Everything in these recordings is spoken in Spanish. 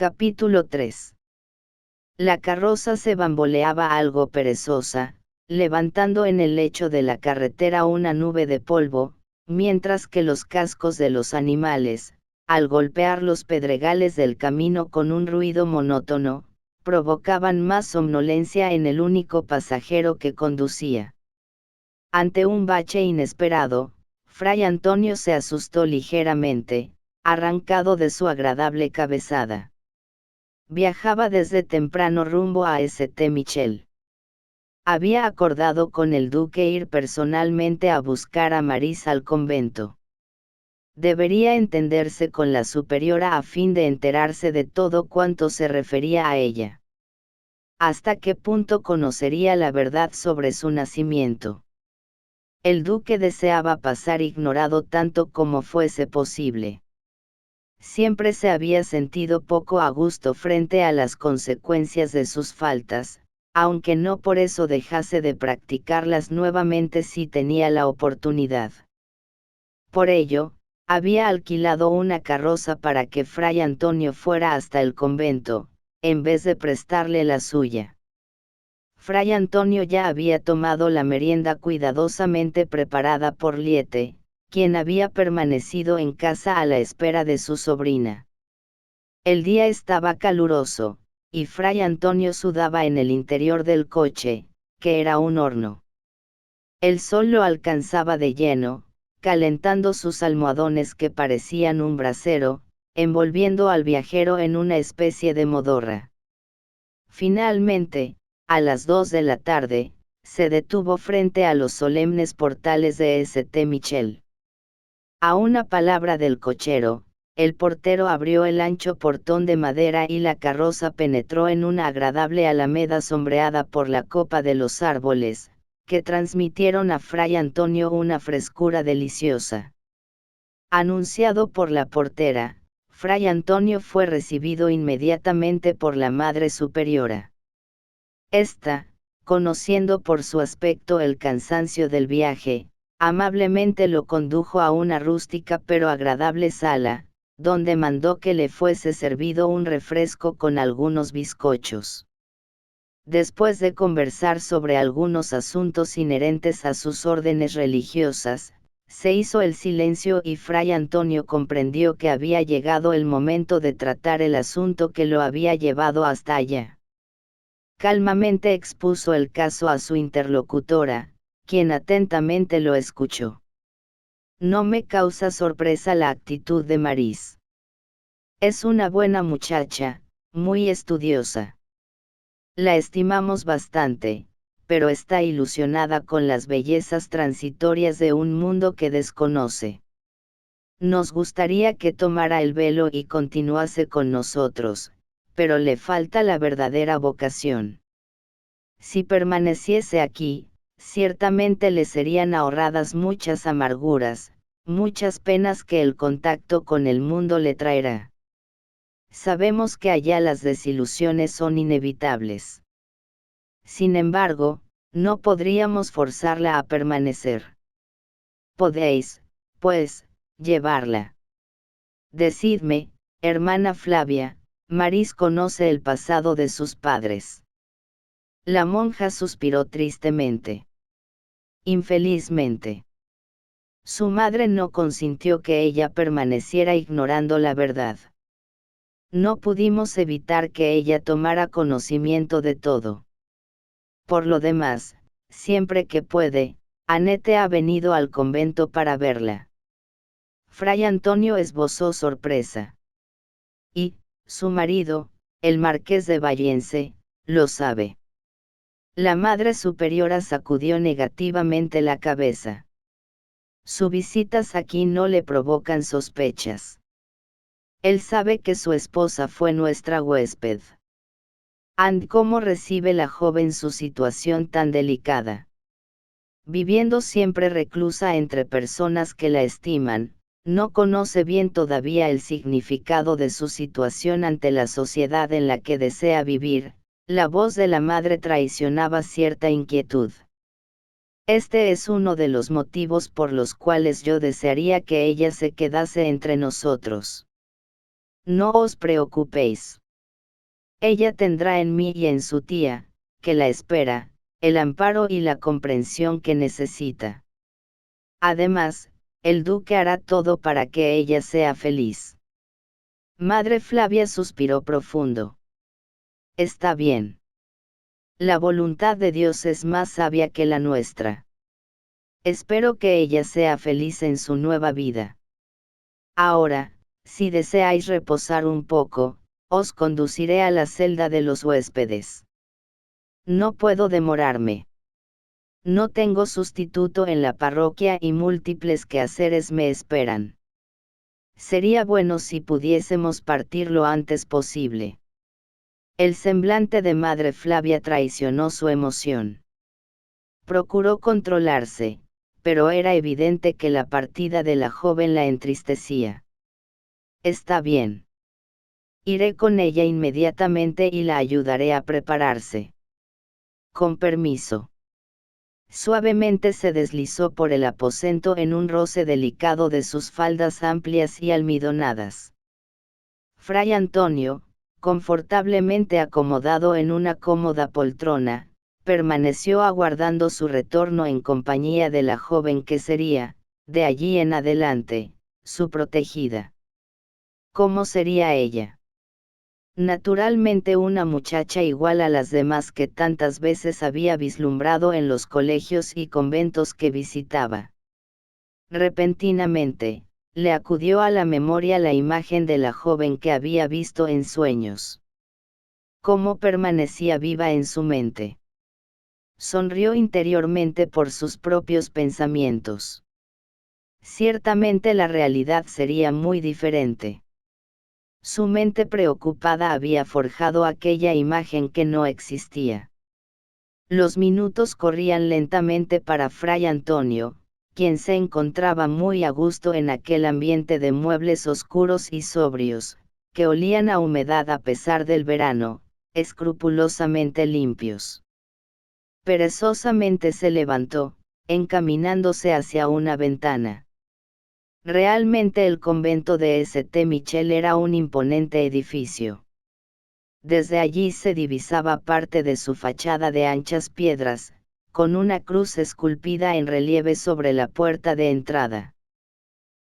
Capítulo 3. La carroza se bamboleaba algo perezosa, levantando en el lecho de la carretera una nube de polvo, mientras que los cascos de los animales, al golpear los pedregales del camino con un ruido monótono, provocaban más somnolencia en el único pasajero que conducía. Ante un bache inesperado, Fray Antonio se asustó ligeramente, arrancado de su agradable cabezada. Viajaba desde temprano rumbo a St. Michel. Había acordado con el duque ir personalmente a buscar a Maris al convento. Debería entenderse con la superiora a fin de enterarse de todo cuanto se refería a ella. ¿Hasta qué punto conocería la verdad sobre su nacimiento? El duque deseaba pasar ignorado tanto como fuese posible. Siempre se había sentido poco a gusto frente a las consecuencias de sus faltas, aunque no por eso dejase de practicarlas nuevamente si tenía la oportunidad. Por ello, había alquilado una carroza para que Fray Antonio fuera hasta el convento, en vez de prestarle la suya. Fray Antonio ya había tomado la merienda cuidadosamente preparada por Liete, quien había permanecido en casa a la espera de su sobrina. El día estaba caluroso, y Fray Antonio sudaba en el interior del coche, que era un horno. El sol lo alcanzaba de lleno, calentando sus almohadones que parecían un brasero, envolviendo al viajero en una especie de modorra. Finalmente, a las 2 de la tarde, se detuvo frente a los solemnes portales de St. Michel. A una palabra del cochero, el portero abrió el ancho portón de madera y la carroza penetró en una agradable alameda sombreada por la copa de los árboles, que transmitieron a Fray Antonio una frescura deliciosa. Anunciado por la portera, Fray Antonio fue recibido inmediatamente por la Madre Superiora. Esta, conociendo por su aspecto el cansancio del viaje, amablemente lo condujo a una rústica pero agradable sala, donde mandó que le fuese servido un refresco con algunos bizcochos. Después de conversar sobre algunos asuntos inherentes a sus órdenes religiosas, se hizo el silencio y Fray Antonio comprendió que había llegado el momento de tratar el asunto que lo había llevado hasta allá. Calmamente expuso el caso a su interlocutora, quien atentamente lo escuchó. No me causa sorpresa la actitud de Maris. Es una buena muchacha, muy estudiosa. La estimamos bastante, pero está ilusionada con las bellezas transitorias de un mundo que desconoce. Nos gustaría que tomara el velo y continuase con nosotros, pero le falta la verdadera vocación. Si permaneciese aquí, ciertamente le serían ahorradas muchas amarguras, muchas penas que el contacto con el mundo le traerá. Sabemos que allá las desilusiones son inevitables. Sin embargo, no podríamos forzarla a permanecer. Podéis, pues, llevarla. Decidme, hermana Flavia, Maris conoce el pasado de sus padres. La monja suspiró tristemente. Infelizmente. Su madre no consintió que ella permaneciera ignorando la verdad. No pudimos evitar que ella tomara conocimiento de todo. Por lo demás, siempre que puede, Annette ha venido al convento para verla. Fray Antonio esbozó sorpresa. Y, su marido, el marqués de Vallense, lo sabe. La Madre Superiora sacudió negativamente la cabeza. Sus visitas aquí no le provocan sospechas. Él sabe que su esposa fue nuestra huésped. ¿And cómo recibe la joven su situación tan delicada? Viviendo siempre reclusa entre personas que la estiman, no conoce bien todavía el significado de su situación ante la sociedad en la que desea vivir. La voz de la madre traicionaba cierta inquietud. Este es uno de los motivos por los cuales yo desearía que ella se quedase entre nosotros. No os preocupéis. Ella tendrá en mí y en su tía, que la espera, el amparo y la comprensión que necesita. Además, el duque hará todo para que ella sea feliz. Madre Flavia suspiró profundo. Está bien. La voluntad de Dios es más sabia que la nuestra. Espero que ella sea feliz en su nueva vida. Ahora, si deseáis reposar un poco, os conduciré a la celda de los huéspedes. No puedo demorarme. No tengo sustituto en la parroquia y múltiples quehaceres me esperan. Sería bueno si pudiésemos partir lo antes posible. El semblante de Madre Flavia traicionó su emoción. Procuró controlarse, pero era evidente que la partida de la joven la entristecía. Está bien. Iré con ella inmediatamente y la ayudaré a prepararse. Con permiso. Suavemente se deslizó por el aposento en un roce delicado de sus faldas amplias y almidonadas. Fray Antonio, confortablemente acomodado en una cómoda poltrona, permaneció aguardando su retorno en compañía de la joven que sería, de allí en adelante, su protegida. ¿Cómo sería ella? Naturalmente una muchacha igual a las demás que tantas veces había vislumbrado en los colegios y conventos que visitaba. Repentinamente, le acudió a la memoria la imagen de la joven que había visto en sueños. Cómo permanecía viva en su mente. Sonrió interiormente por sus propios pensamientos. Ciertamente la realidad sería muy diferente. Su mente preocupada había forjado aquella imagen que no existía. Los minutos corrían lentamente para Fray Antonio, quien se encontraba muy a gusto en aquel ambiente de muebles oscuros y sobrios, que olían a humedad a pesar del verano, escrupulosamente limpios. Perezosamente se levantó, encaminándose hacia una ventana. Realmente el convento de St. Michel era un imponente edificio. Desde allí se divisaba parte de su fachada de anchas piedras, con una cruz esculpida en relieve sobre la puerta de entrada.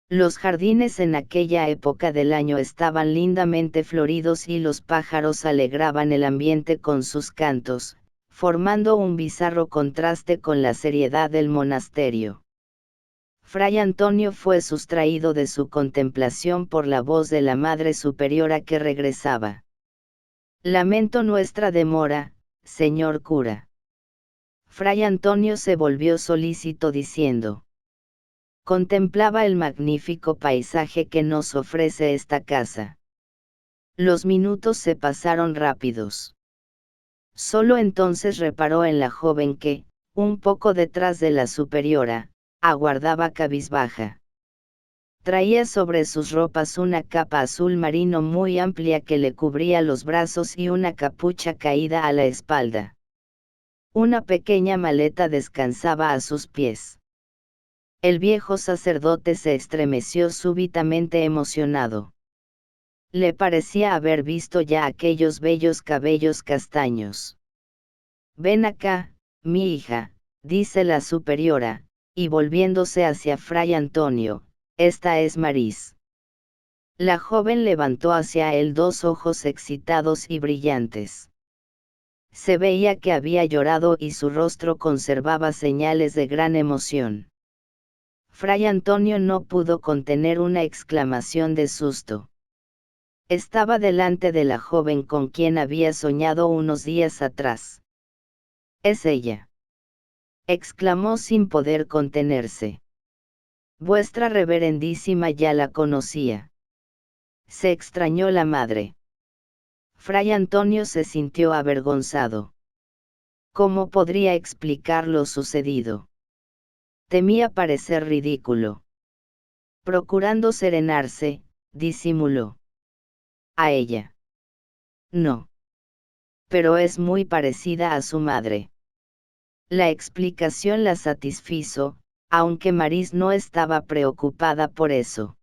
Los jardines en aquella época del año estaban lindamente floridos y los pájaros alegraban el ambiente con sus cantos, formando un bizarro contraste con la seriedad del monasterio. Fray Antonio fue sustraído de su contemplación por la voz de la Madre Superiora que regresaba. Lamento nuestra demora, señor cura. Fray Antonio se volvió solícito diciendo. Contemplaba el magnífico paisaje que nos ofrece esta casa. Los minutos se pasaron rápidos. Solo entonces reparó en la joven que, un poco detrás de la superiora, aguardaba cabizbaja. Traía sobre sus ropas una capa azul marino muy amplia que le cubría los brazos y una capucha caída a la espalda. Una pequeña maleta descansaba a sus pies. El viejo sacerdote se estremeció súbitamente emocionado. Le parecía haber visto ya aquellos bellos cabellos castaños. Ven acá, mi hija, dice la superiora, y volviéndose hacia Fray Antonio, esta es Maris. La joven levantó hacia él dos ojos excitados y brillantes. Se veía que había llorado y su rostro conservaba señales de gran emoción. Fray Antonio no pudo contener una exclamación de susto. Estaba delante de la joven con quien había soñado unos días atrás. Es ella. Exclamó sin poder contenerse. Vuestra reverendísima ya la conocía. Se extrañó la madre. Fray Antonio se sintió avergonzado. ¿Cómo podría explicar lo sucedido? Temía parecer ridículo. Procurando serenarse, disimuló. A ella. No. Pero es muy parecida a su madre. La explicación la satisfizo, aunque Maris no estaba preocupada por eso.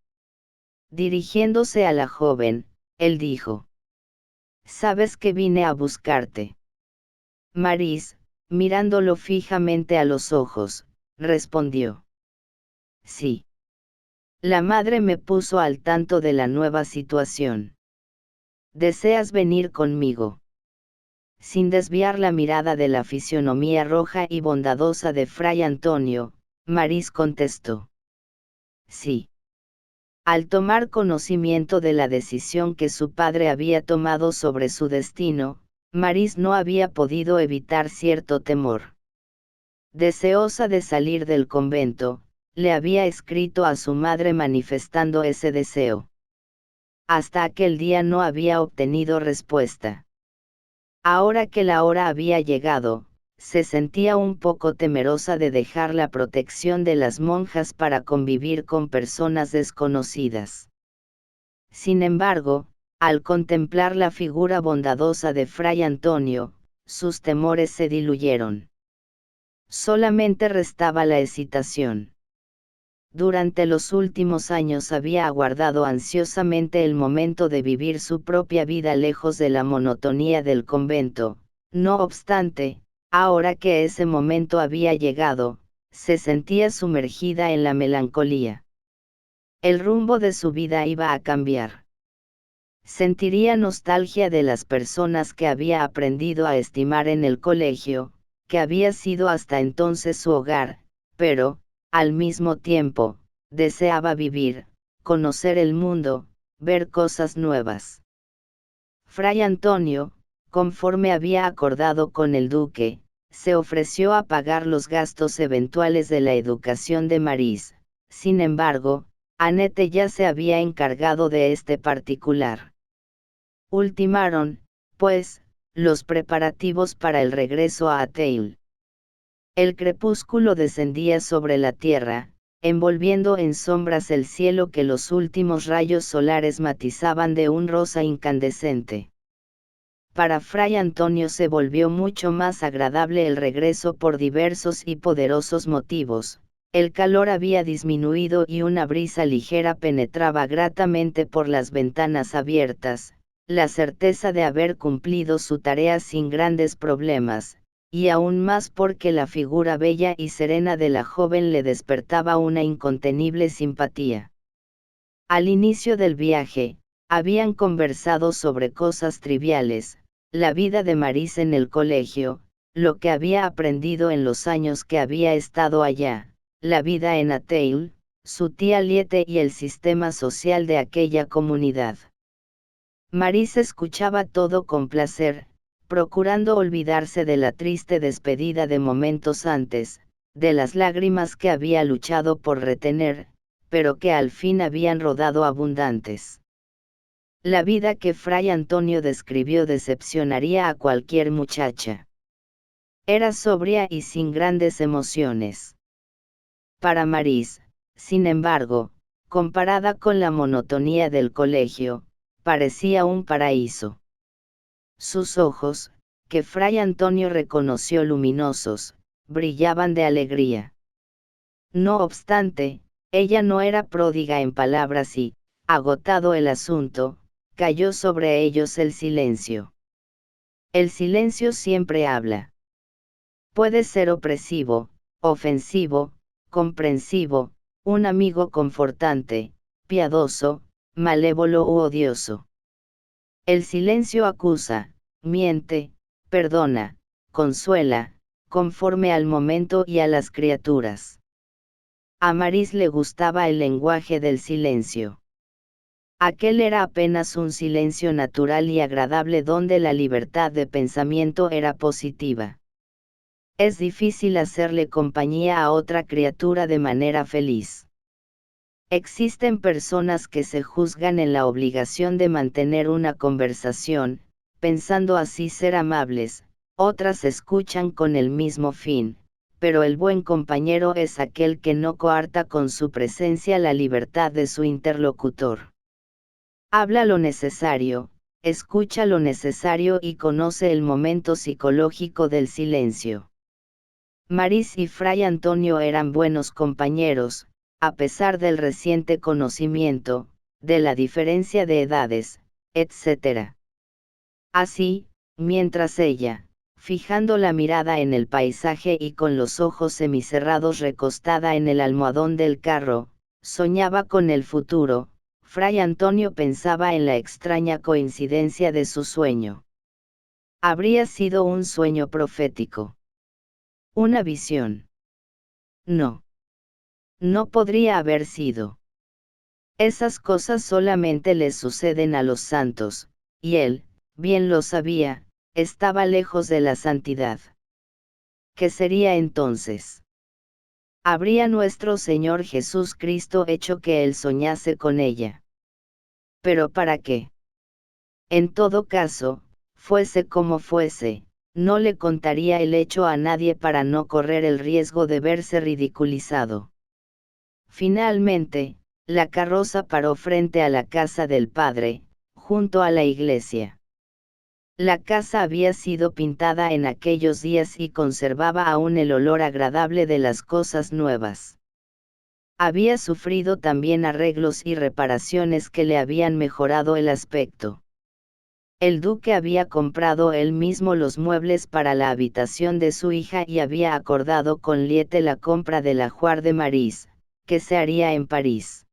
Dirigiéndose a la joven, él dijo. Sabes que vine a buscarte. Maris, mirándolo fijamente a los ojos, respondió. Sí. La madre me puso al tanto de la nueva situación. ¿Deseas venir conmigo? Sin desviar la mirada de la fisionomía roja y bondadosa de Fray Antonio, Maris contestó. Sí. Al tomar conocimiento de la decisión que su padre había tomado sobre su destino, Maris no había podido evitar cierto temor. Deseosa de salir del convento, le había escrito a su madre manifestando ese deseo. Hasta aquel día no había obtenido respuesta. Ahora que la hora había llegado, se sentía un poco temerosa de dejar la protección de las monjas para convivir con personas desconocidas. Sin embargo, al contemplar la figura bondadosa de Fray Antonio, sus temores se diluyeron. Solamente restaba la hesitación. Durante los últimos años había aguardado ansiosamente el momento de vivir su propia vida lejos de la monotonía del convento. No obstante, ahora que ese momento había llegado, se sentía sumergida en la melancolía. El rumbo de su vida iba a cambiar. Sentiría nostalgia de las personas que había aprendido a estimar en el colegio, que había sido hasta entonces su hogar, pero, al mismo tiempo, deseaba vivir, conocer el mundo, ver cosas nuevas. Fray Antonio, conforme había acordado con el duque, se ofreció a pagar los gastos eventuales de la educación de Maris. Sin embargo, Annette ya se había encargado de este particular. Ultimaron, pues, los preparativos para el regreso a Atheil. El crepúsculo descendía sobre la tierra, envolviendo en sombras el cielo que los últimos rayos solares matizaban de un rosa incandescente. Para Fray Antonio se volvió mucho más agradable el regreso por diversos y poderosos motivos. El calor había disminuido y una brisa ligera penetraba gratamente por las ventanas abiertas, la certeza de haber cumplido su tarea sin grandes problemas, y aún más porque la figura bella y serena de la joven le despertaba una incontenible simpatía. Al inicio del viaje, habían conversado sobre cosas triviales, la vida de Maris en el colegio, lo que había aprendido en los años que había estado allá, la vida en Atheil, su tía Liete y el sistema social de aquella comunidad. Maris escuchaba todo con placer, procurando olvidarse de la triste despedida de momentos antes, de las lágrimas que había luchado por retener, pero que al fin habían rodado abundantes. La vida que Fray Antonio describió decepcionaría a cualquier muchacha. Era sobria y sin grandes emociones. Para Maris, sin embargo, comparada con la monotonía del colegio, parecía un paraíso. Sus ojos, que Fray Antonio reconoció luminosos, brillaban de alegría. No obstante, ella no era pródiga en palabras y, agotado el asunto, cayó sobre ellos el silencio. El silencio siempre habla. Puede ser opresivo, ofensivo, comprensivo, un amigo confortante, piadoso, malévolo u odioso. El silencio acusa, miente, perdona, consuela, conforme al momento y a las criaturas. A Maris le gustaba el lenguaje del silencio. Aquel era apenas un silencio natural y agradable donde la libertad de pensamiento era positiva. Es difícil hacerle compañía a otra criatura de manera feliz. Existen personas que se juzgan en la obligación de mantener una conversación, pensando así ser amables, otras escuchan con el mismo fin, pero el buen compañero es aquel que no coarta con su presencia la libertad de su interlocutor. Habla lo necesario, escucha lo necesario y conoce el momento psicológico del silencio. Maris y Fray Antonio eran buenos compañeros, a pesar del reciente conocimiento, de la diferencia de edades, etc. Así, mientras ella, fijando la mirada en el paisaje y con los ojos semicerrados recostada en el almohadón del carro, soñaba con el futuro, Fray Antonio pensaba en la extraña coincidencia de su sueño. ¿Habría sido un sueño profético? ¿Una visión? No. No podría haber sido. Esas cosas solamente les suceden a los santos, y él, bien lo sabía, estaba lejos de la santidad. ¿Qué sería entonces? ¿Habría nuestro Señor Jesús Cristo hecho que él soñase con ella? ¿Pero para qué? En todo caso, fuese como fuese, no le contaría el hecho a nadie para no correr el riesgo de verse ridiculizado. Finalmente, la carroza paró frente a la casa del padre, junto a la iglesia. La casa había sido pintada en aquellos días y conservaba aún el olor agradable de las cosas nuevas. Había sufrido también arreglos y reparaciones que le habían mejorado el aspecto. El duque había comprado él mismo los muebles para la habitación de su hija y había acordado con Liete la compra del ajuar de Maris, que se haría en París.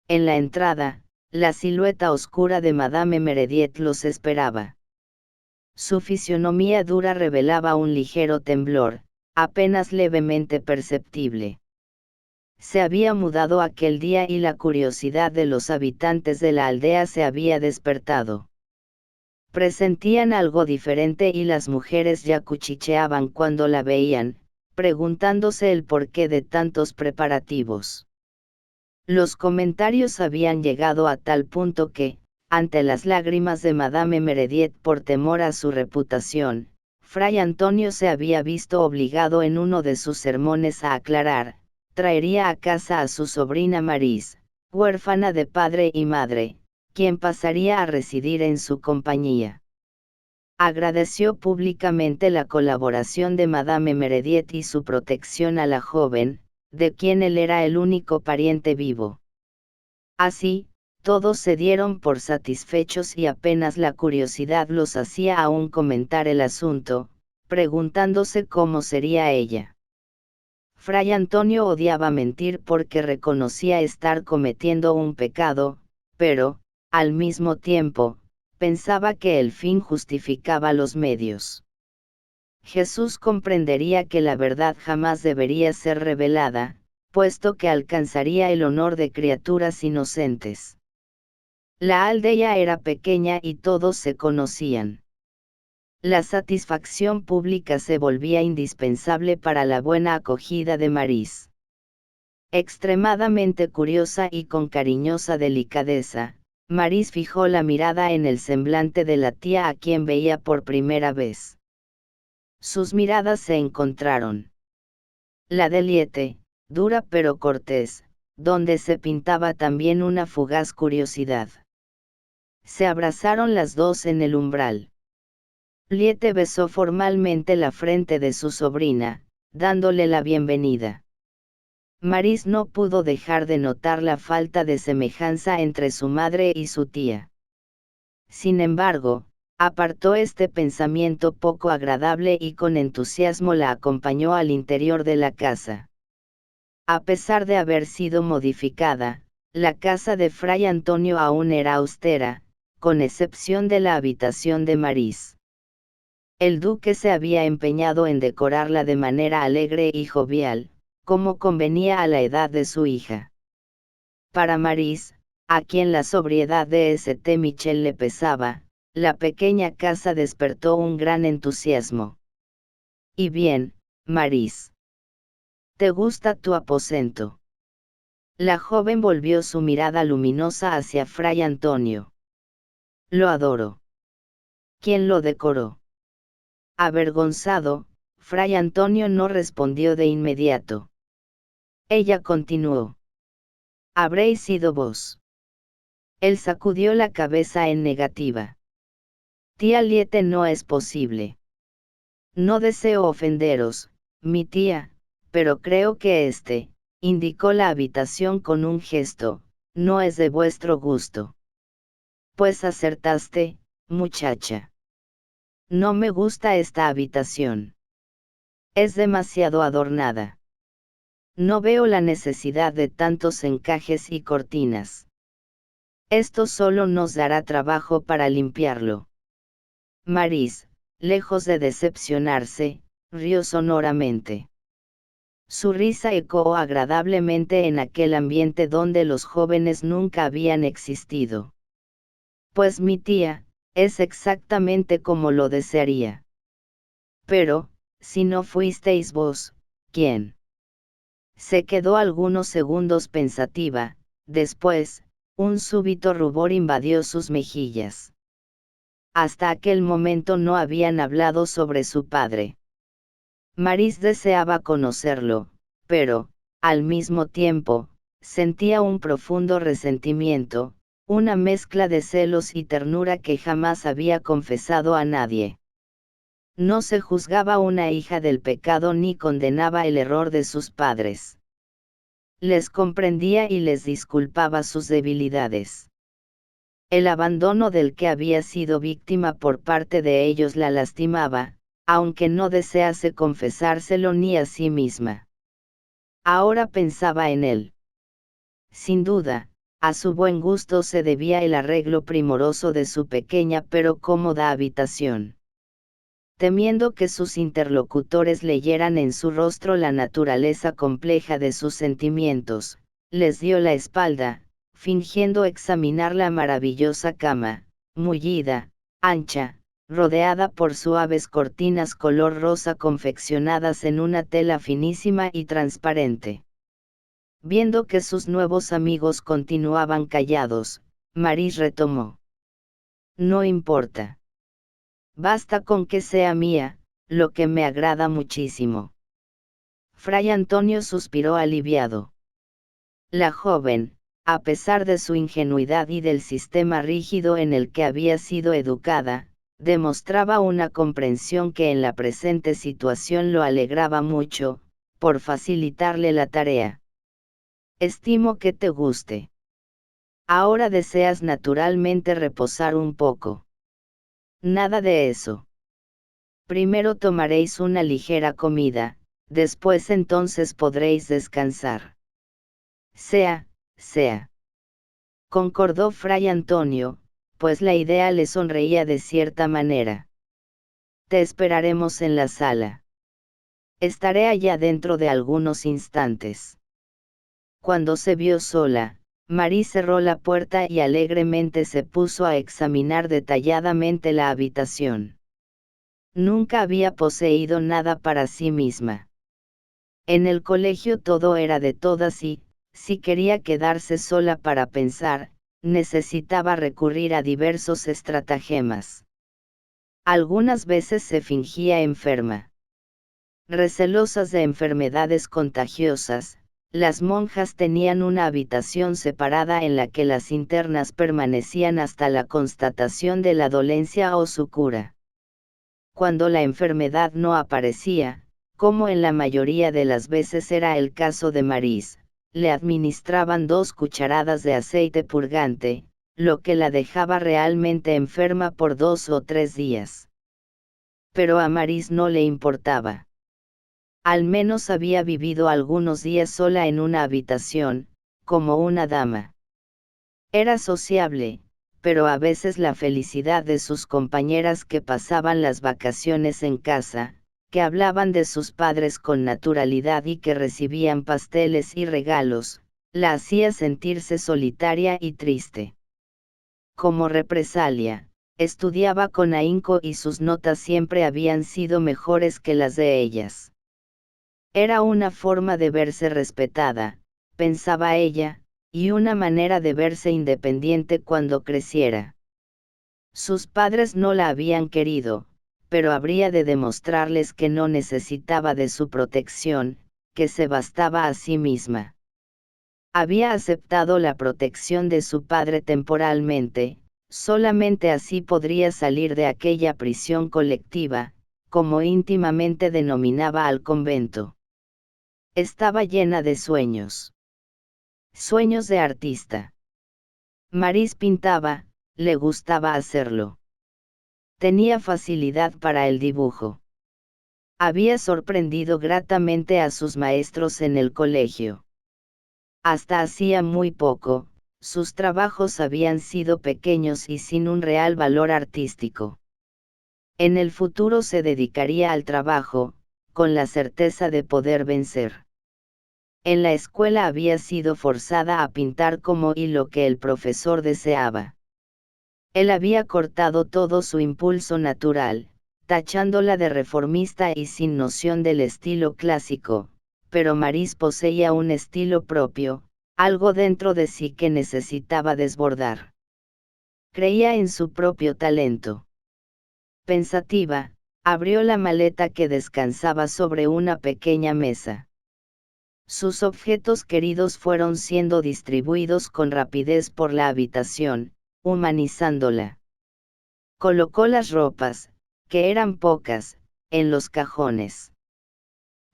En la entrada, la silueta oscura de Madame Merediet los esperaba. Su fisionomía dura revelaba un ligero temblor, apenas levemente perceptible. Se había mudado aquel día y la curiosidad de los habitantes de la aldea se había despertado. Presentían algo diferente y las mujeres ya cuchicheaban cuando la veían, preguntándose el porqué de tantos preparativos. Los comentarios habían llegado a tal punto que, ante las lágrimas de Madame Merediet por temor a su reputación, Fray Antonio se había visto obligado en uno de sus sermones a aclarar, traería a casa a su sobrina Maris, huérfana de padre y madre, quien pasaría a residir en su compañía. Agradeció públicamente la colaboración de Madame Merediet y su protección a la joven, de quien él era el único pariente vivo. Así, todos se dieron por satisfechos y apenas la curiosidad los hacía aún comentar el asunto, preguntándose cómo sería ella. Fray Antonio odiaba mentir porque reconocía estar cometiendo un pecado, pero, al mismo tiempo, pensaba que el fin justificaba los medios. Jesús comprendería que la verdad jamás debería ser revelada, puesto que alcanzaría el honor de criaturas inocentes. La aldea era pequeña y todos se conocían. La satisfacción pública se volvía indispensable para la buena acogida de Maris. Extremadamente curiosa y con cariñosa delicadeza, Maris fijó la mirada en el semblante de la tía a quien veía por primera vez. Sus miradas se encontraron. La de Liete, dura pero cortés, donde se pintaba también una fugaz curiosidad. Se abrazaron las dos en el umbral. Liete besó formalmente la frente de su sobrina, dándole la bienvenida. Maris no pudo dejar de notar la falta de semejanza entre su madre y su tía. Sin embargo, apartó este pensamiento poco agradable y con entusiasmo la acompañó al interior de la casa. A pesar de haber sido modificada, la casa de Fray Antonio aún era austera, con excepción de la habitación de Maris. El duque se había empeñado en decorarla de manera alegre y jovial, como convenía a la edad de su hija. Para Maris, a quien la sobriedad de St. Michel le pesaba, la pequeña casa despertó un gran entusiasmo. Y bien, Maris, ¿te gusta tu aposento? La joven volvió su mirada luminosa hacia Fray Antonio. Lo adoro. ¿Quién lo decoró? Avergonzado, Fray Antonio no respondió de inmediato. Ella continuó. ¿Habréis sido vos? Él sacudió la cabeza en negativa. Tía Liete, no es posible. No deseo ofenderos, mi tía, pero creo que indicó la habitación con un gesto, no es de vuestro gusto. Pues acertaste, muchacha. No me gusta esta habitación. Es demasiado adornada. No veo la necesidad de tantos encajes y cortinas. Esto solo nos dará trabajo para limpiarlo. Maris, lejos de decepcionarse, rió sonoramente. Su risa ecoó agradablemente en aquel ambiente donde los jóvenes nunca habían existido. Pues mi tía, es exactamente como lo desearía. Pero, si no fuisteis vos, ¿quién? Se quedó algunos segundos pensativa, después, un súbito rubor invadió sus mejillas. Hasta aquel momento no habían hablado sobre su padre. Maris deseaba conocerlo, pero, al mismo tiempo, sentía un profundo resentimiento, una mezcla de celos y ternura que jamás había confesado a nadie. No se juzgaba una hija del pecado ni condenaba el error de sus padres. Les comprendía y les disculpaba sus debilidades. El abandono del que había sido víctima por parte de ellos la lastimaba, aunque no desease confesárselo ni a sí misma. Ahora pensaba en él. Sin duda, a su buen gusto se debía el arreglo primoroso de su pequeña pero cómoda habitación. Temiendo que sus interlocutores leyeran en su rostro la naturaleza compleja de sus sentimientos, les dio la espalda, fingiendo examinar la maravillosa cama, mullida, ancha, rodeada por suaves cortinas color rosa confeccionadas en una tela finísima y transparente. Viendo que sus nuevos amigos continuaban callados, Maris retomó. No importa. Basta con que sea mía, lo que me agrada muchísimo. Fray Antonio suspiró aliviado. La joven, a pesar de su ingenuidad y del sistema rígido en el que había sido educada, demostraba una comprensión que en la presente situación lo alegraba mucho, por facilitarle la tarea. Estimo que te guste. Ahora deseas naturalmente reposar un poco. Nada de eso. Primero tomaréis una ligera comida, después entonces podréis descansar. Sea, concordó Fray Antonio, pues la idea le sonreía de cierta manera. Te esperaremos en la sala. Estaré allá dentro de algunos instantes. Cuando se vio sola, Marie cerró la puerta y alegremente se puso a examinar detalladamente la habitación. Nunca había poseído nada para sí misma. En el colegio todo era de todas y, si quería quedarse sola para pensar, necesitaba recurrir a diversos estratagemas. Algunas veces se fingía enferma. Recelosas de enfermedades contagiosas, las monjas tenían una habitación separada en la que las internas permanecían hasta la constatación de la dolencia o su cura. Cuando la enfermedad no aparecía, como en la mayoría de las veces era el caso de Maris, le administraban 2 cucharadas de aceite purgante, lo que la dejaba realmente enferma por 2 o 3 días. Pero a Maris no le importaba. Al menos había vivido algunos días sola en una habitación, como una dama. Era sociable, pero a veces la felicidad de sus compañeras que pasaban las vacaciones en casa, que hablaban de sus padres con naturalidad y que recibían pasteles y regalos, la hacía sentirse solitaria y triste. Como represalia, estudiaba con ahínco y sus notas siempre habían sido mejores que las de ellas. Era una forma de verse respetada, pensaba ella, y una manera de verse independiente cuando creciera. Sus padres no la habían querido, pero habría de demostrarles que no necesitaba de su protección, que se bastaba a sí misma. Había aceptado la protección de su padre temporalmente, solamente así podría salir de aquella prisión colectiva, como íntimamente denominaba al convento. Estaba llena de sueños. Sueños de artista. Maris pintaba, le gustaba hacerlo. Tenía facilidad para el dibujo. Había sorprendido gratamente a sus maestros en el colegio. Hasta hacía muy poco, sus trabajos habían sido pequeños y sin un real valor artístico. En el futuro se dedicaría al trabajo, con la certeza de poder vencer. En la escuela había sido forzada a pintar como y lo que el profesor deseaba. Él había cortado todo su impulso natural, tachándola de reformista y sin noción del estilo clásico, pero Maris poseía un estilo propio, algo dentro de sí que necesitaba desbordar. Creía en su propio talento. Pensativa, abrió la maleta que descansaba sobre una pequeña mesa. Sus objetos queridos fueron siendo distribuidos con rapidez por la habitación, humanizándola. Colocó las ropas, que eran pocas, en los cajones.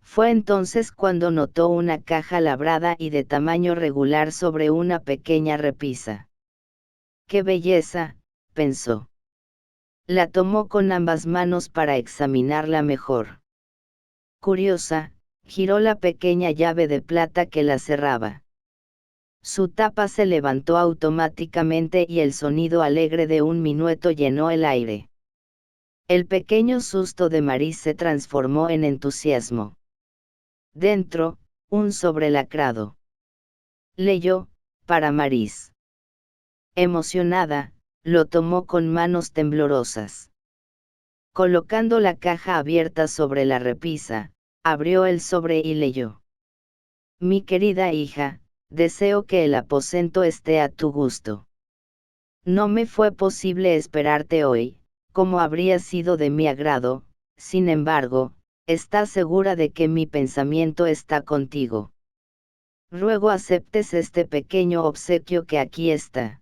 Fue entonces cuando notó una caja labrada y de tamaño regular sobre una pequeña repisa. ¡Qué belleza!, pensó. La tomó con ambas manos para examinarla mejor. Curiosa, giró la pequeña llave de plata que la cerraba. Su tapa se levantó automáticamente y el sonido alegre de un minueto llenó el aire. El pequeño susto de Maris se transformó en entusiasmo. Dentro, un sobre lacrado. Leyó, para Maris. Emocionada, lo tomó con manos temblorosas. Colocando la caja abierta sobre la repisa, abrió el sobre y leyó. Mi querida hija, deseo que el aposento esté a tu gusto. No me fue posible esperarte hoy, como habría sido de mi agrado, sin embargo, estás segura de que mi pensamiento está contigo. Ruego aceptes este pequeño obsequio que aquí está.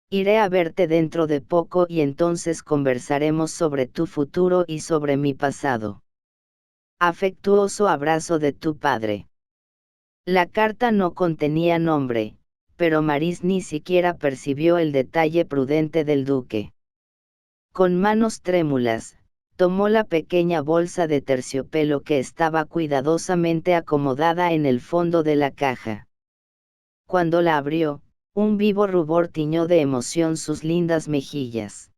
Iré a verte dentro de poco y entonces conversaremos sobre tu futuro y sobre mi pasado. Afectuoso abrazo de tu padre. La carta no contenía nombre, pero Maris ni siquiera percibió el detalle prudente del duque. Con manos trémulas, tomó la pequeña bolsa de terciopelo que estaba cuidadosamente acomodada en el fondo de la caja. Cuando la abrió, un vivo rubor tiñó de emoción sus lindas mejillas.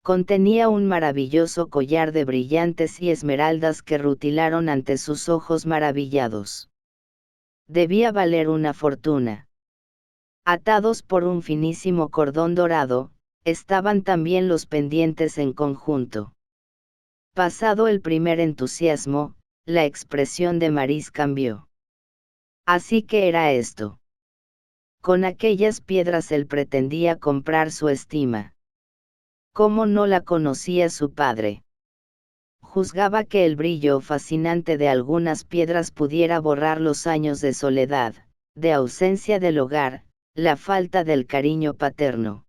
Contenía un maravilloso collar de brillantes y esmeraldas que rutilaron ante sus ojos maravillados. Debía valer una fortuna. Atados por un finísimo cordón dorado, estaban también los pendientes en conjunto. Pasado el primer entusiasmo, la expresión de Maris cambió. Así que era esto. Con aquellas piedras él pretendía comprar su estima. ¿Cómo no la conocía su padre? Juzgaba que el brillo fascinante de algunas piedras pudiera borrar los años de soledad, de ausencia del hogar, la falta del cariño paterno.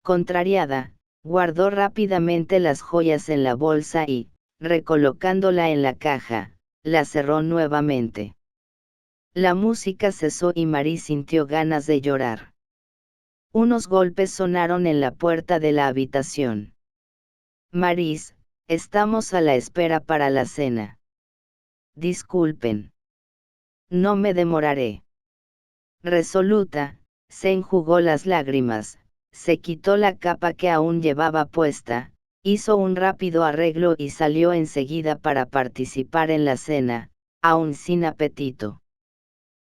Contrariada, guardó rápidamente las joyas en la bolsa y, recolocándola en la caja, la cerró nuevamente. La música cesó y Maris sintió ganas de llorar. Unos golpes sonaron en la puerta de la habitación. Maris, estamos a la espera para la cena. Disculpen. No me demoraré. Resoluta, se enjugó las lágrimas, se quitó la capa que aún llevaba puesta, hizo un rápido arreglo y salió enseguida para participar en la cena, aún sin apetito.